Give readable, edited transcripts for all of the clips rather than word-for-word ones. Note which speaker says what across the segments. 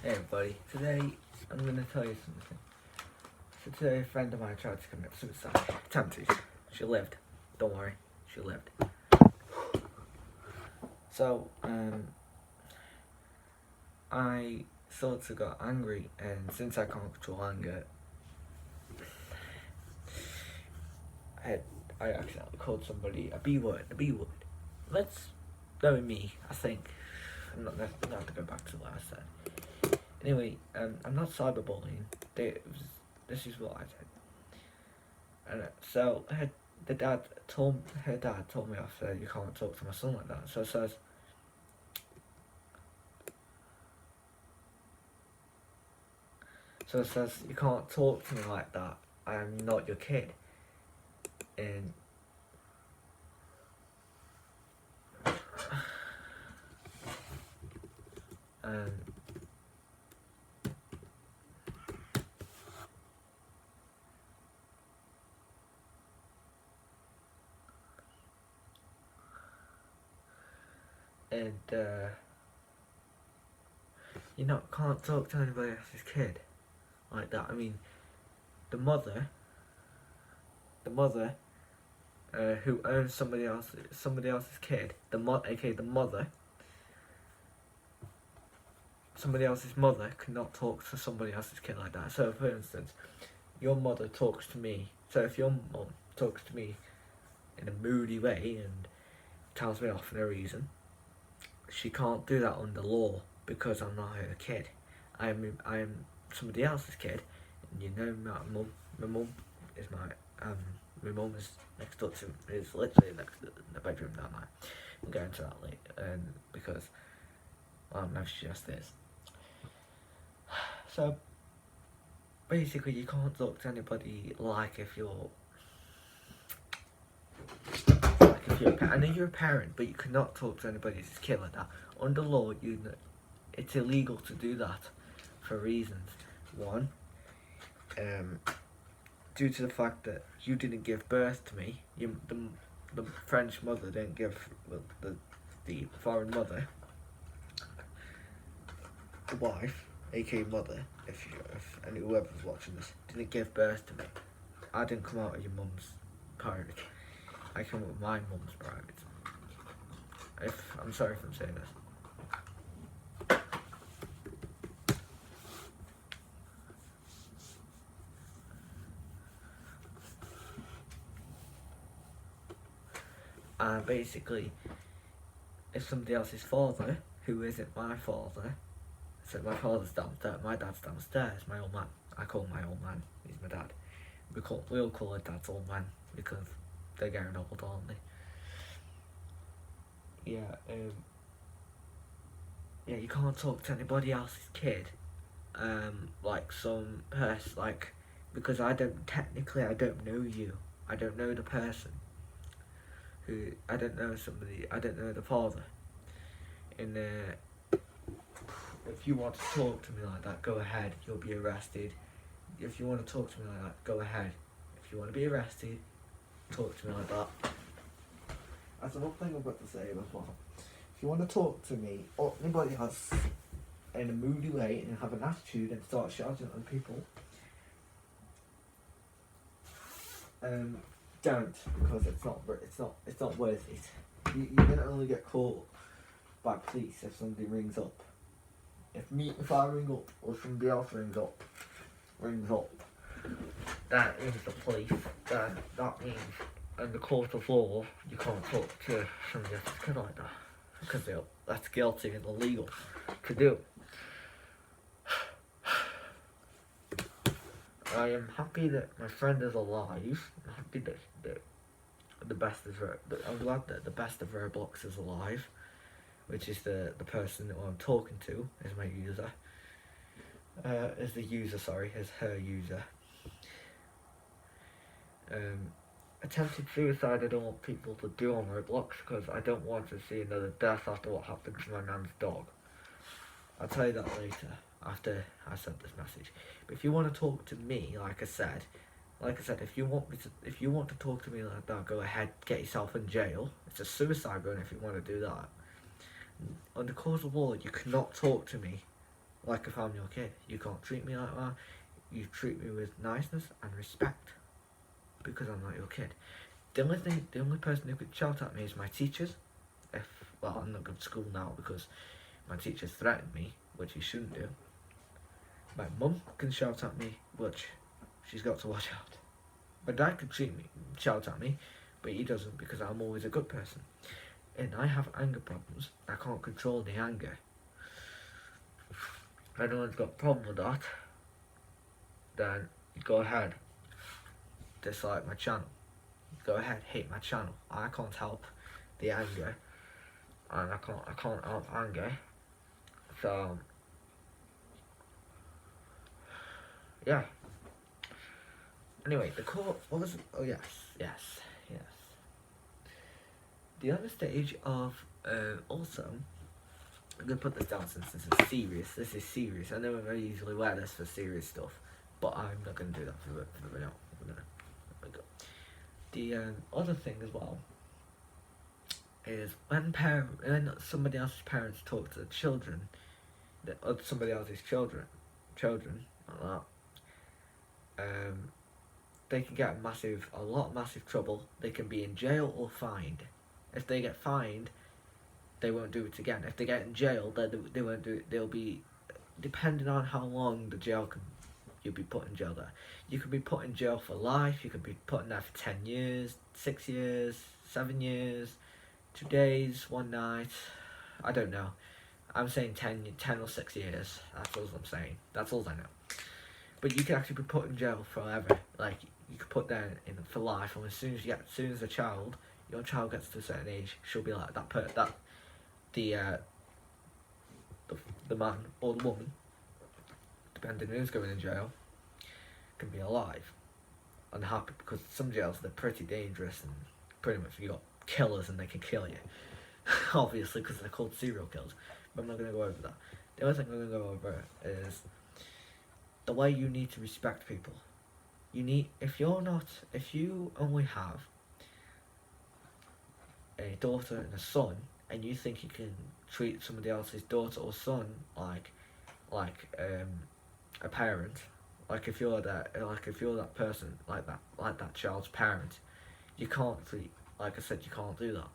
Speaker 1: Hey everybody, today I'm going to tell you something. So today a friend of mine tried to commit suicide. Attempted. She lived. Don't worry, she lived. So, I sort of got angry, and since I can't control anger, I accidentally called somebody a B word. That was me, I think. I'm not going to have to go back to what I said. Anyway, I'm not cyberbullying. This is what I said. And so her dad told me off, said you can't talk to my son like that. So it says you can't talk to me like that. I am not your kid. And um, you can't talk to anybody else's kid like that. I mean, the mother who owns somebody else's kid, aka the mother, somebody else's mother cannot talk to somebody else's kid like that. So, for instance, your mother talks to me. So if your mum talks to me in a moody way and tells me off for no reason, she can't do that under law because I'm not her kid. I am somebody else's kid, and you know my mum is my mum is next door to is literally next to the bedroom down there. We'll go into that later, because no, she just is. So basically, you can't talk to anybody like if you're a parent. I know you're a parent, but you cannot talk to anybody's kid like that. Under law, it's illegal to do that for reasons. One, due to the fact that you didn't give birth to me, the French mother didn't give the foreign mother, the wife, aka mother, if whoever's watching this, didn't give birth to me. I didn't come out of your mum's private. I came out with my mum's private. I'm sorry if I'm saying this. And basically, if somebody else's father, who isn't my father, so my father's downstairs, my dad's downstairs, my old man. I call him my old man. He's my dad. We all call our dads old man because they're getting old, aren't they? Yeah. Yeah. You can't talk to anybody else's kid. Like some person, because I don't know you. I don't know the person. I don't know the father. And if you want to talk to me like that, go ahead. You'll be arrested. If you want to talk to me like that, go ahead. If you want to be arrested, talk to me like that. That's another thing I've got to say before. If you want to talk to me or anybody else in a moody way and have an attitude and start shouting at people, don't, because it's not worth it. You're gonna only get caught by police if somebody rings up. If I ring up or somebody else rings up, that is the police. Then that means in the court of law you can't talk to somebody else's kid like that because that's guilty and illegal to do. I am happy that my friend is alive. I'm happy that I'm glad that the best of Roblox is alive, which is the person that I'm talking to is my user. Is her user. Attempted suicide I don't want people to do on Roblox because I don't want to see another death after what happened to my nan's dog. I'll tell you that later, after I sent this message. But if you want to talk to me, like I said, if you want to talk to me like that, go ahead, get yourself in jail. It's a suicide run if you want to do that. Under court of law, you cannot talk to me like if I'm your kid. You can't treat me like that. You treat me with niceness and respect because I'm not your kid. The only person who could shout at me is my teachers. Well, I'm not going to school now because my teachers threatened me, which he shouldn't do. My mum can shout at me, which she's got to watch out. My dad can shout at me, but he doesn't because I'm always a good person. And I have anger problems. I can't control the anger. If anyone's got a problem with that, then go ahead, dislike my channel. Go ahead, hate my channel. I can't help the anger, and I can't help anger. So yeah. Anyway, the court. What was it? Oh yes. The other stage of also, I'm gonna put this down since this is serious. This is serious. I know I very easily wear this for serious stuff, but I'm not gonna do that for the now. The other thing as well is when somebody else's parents talk to the children, somebody else's children like that, they can get a lot of massive trouble. They can be in jail or fined. If they get fined, they won't do it again. If they get in jail, they won't do it. They'll be, depending on how long the jail can, you'll be put in jail there. You could be put in jail for life. You could be put in there for 10 years, 6 years, 7 years, 2 days, 1 night. I don't know. I'm saying 10 or 6 years. That's all I'm saying. That's all I know. But you can actually be put in jail forever. Like, you could put there in for life, and as soon as your child gets to a certain age, she'll be like the man or the woman, depending on who's going in jail, can be alive and happy, because some jails, they're pretty dangerous and pretty much you got killers and they can kill you. Obviously, because they're called serial killers. But I'm not going to go over that. The other thing I'm going to go over is the way you need to respect people. If you only have a daughter and a son, and you think you can treat somebody else's daughter or son like a parent, like if you're that person, like that child's parent, you can't treat, like I said, you can't do that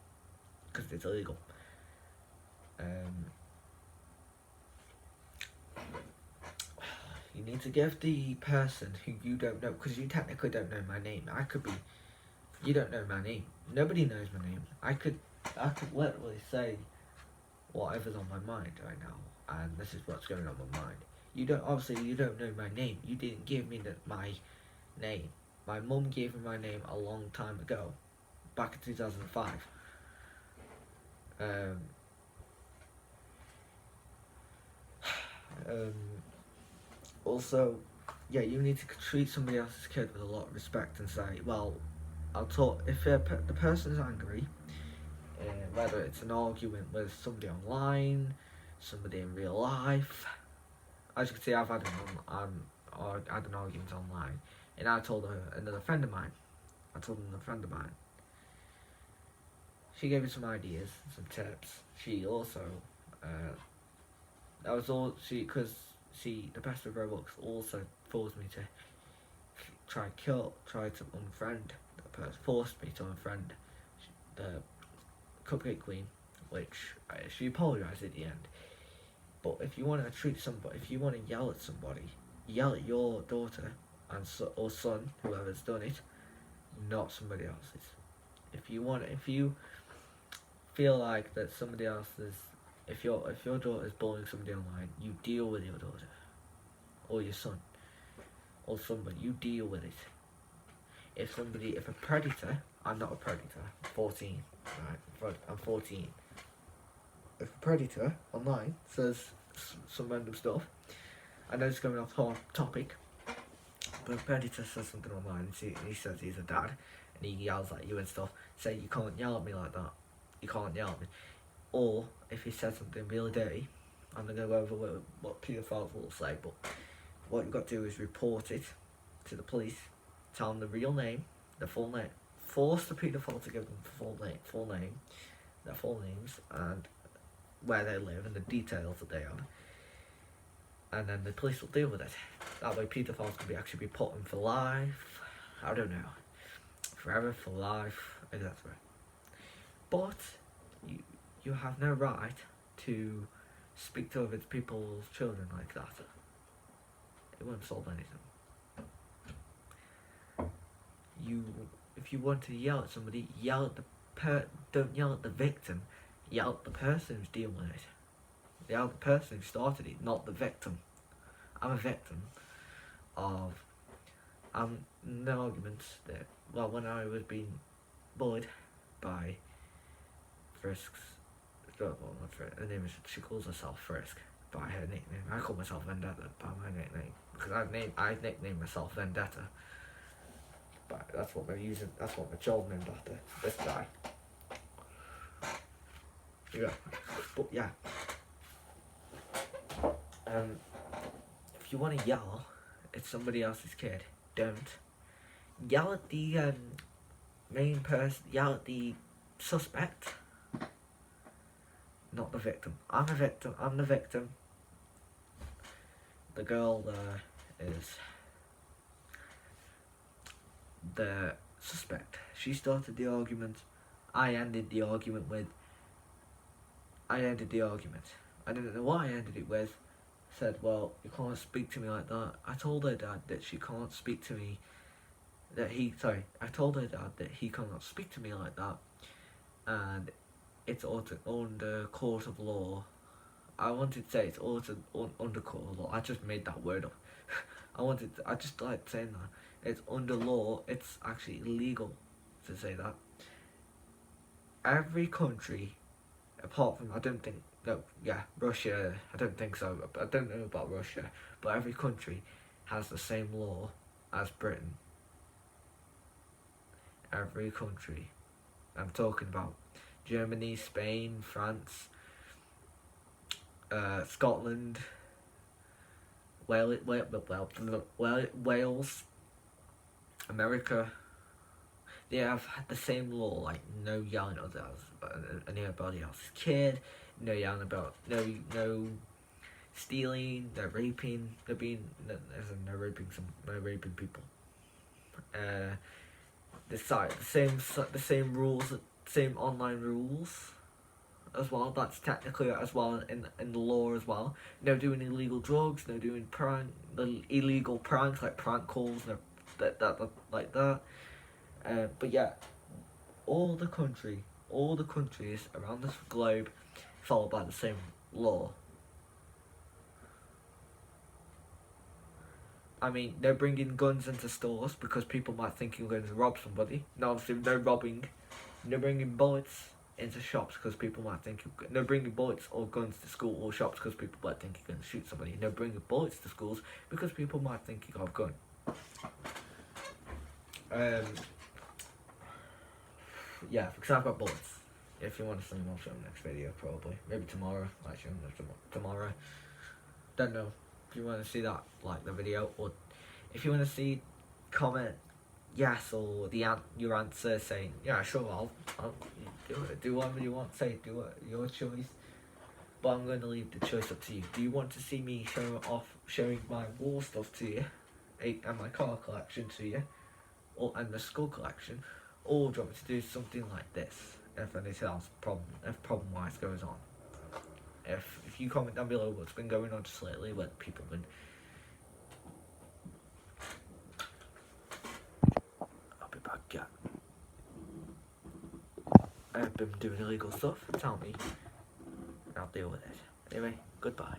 Speaker 1: because it's illegal. You need to give the person who you don't know, because you technically don't know my name. You don't know my name. Nobody knows my name. I could literally say whatever's on my mind right now, and this is what's going on my mind. You don't know my name. You didn't give me my name. My mum gave me my name a long time ago, back in 2005. Also, yeah, you need to treat somebody else's kid with a lot of respect and say, well, I'll talk. If the person's angry, whether it's an argument with somebody online, somebody in real life. As you can see, I've had an argument online, and I told another friend of mine. She gave me some ideas, some tips. She also, the best of Roblox also forced me to try to unfriend the person, forced me to unfriend the Cupcake Queen, which she apologised at the end. But if you want to yell at somebody, yell at your daughter or son, whoever's done it, not somebody else's. If you feel like that somebody else's, if your daughter is bullying somebody online, you deal with your daughter or your son or somebody. You deal with it. If a predator, I'm not a predator. I'm 14, right? I'm 14. If a predator online says some random stuff, I know it's going off topic, but if a predator says something online, he says he's a dad, and he yells at you and stuff, say you can't yell at me like that. You can't yell at me. Or if he says something really dirty, I'm going to go over what paedophiles will say, but what you've got to do is report it to the police, tell them the real name, the full name, force the paedophile to give them their full names, and where they live and the details that they have. and then the police will deal with it. That way paedophiles can actually be put in for life. I don't know. Forever, for life, etc. But you have no right to speak to other people's children like that. It won't solve anything. If you want to yell at somebody, yell at don't yell at the victim. Yell at the person who's dealing with it. Yell at the person who started it, not the victim. I'm a victim of no arguments that, well, when I was being bullied by Frisk's, well, not Frisk, her name is, she calls herself Frisk by her nickname. I call myself Vendetta by my nickname because I nicknamed myself Vendetta. But that's what we're using. That's what my child named after this guy. Yeah, but yeah. If you want to yell at somebody else's kid, don't yell at the main person. Yell at the suspect, not the victim. I'm a victim. I'm the victim. The girl there is the suspect. She started the argument. I ended the argument. I didn't know what I ended it with. Said, well, you can't speak to me like that. I told her dad that she can't speak to me. I told her dad that he cannot speak to me like that. And it's under court of law. I wanted to say it's under court of law. I just made that word up. I just like saying that. It's under law. It's actually illegal to say that. Every country, apart from, Russia, I don't think so. I don't know about Russia, but every country has the same law as Britain. Every country. I'm talking about Germany, Spain, France, Scotland, Wales, America. They have the same law, like no yelling at anybody else's kid, no yelling about no stealing, no raping, no raping people. The same rules, same online rules as well. That's technically as well in the law as well. No doing illegal drugs, no doing illegal pranks like prank calls, no like that. But yeah, all the countries around this globe follow by the same law. I mean, they're bringing guns into stores because people might think you're going to rob somebody. No, obviously, no robbing. They're bringing bullets into shops because people might think they're bringing bullets or guns to school or shops because people might think you're going to shoot somebody. They're bringing bullets to schools because people might think you got a gun. Yeah, because I've got bullets. If you want to see them, I'll show them next video, probably. Maybe tomorrow. I'll show them tomorrow. Don't know. If you want to see that, like the video, or if you want to see, comment yes or your answer saying yeah, sure, I'll do whatever you want. Say do it, your choice. But I'm going to leave the choice up to you. Do you want to see me showing my war stuff to you, and my car collection to you, and the skull collection, or do you want me to do something like this? If anything else problem-wise goes on. If you comment down below what's been going on just lately, what people have been. I'll be back, yeah. I've been doing illegal stuff, tell me, and I'll deal with it. Anyway, goodbye.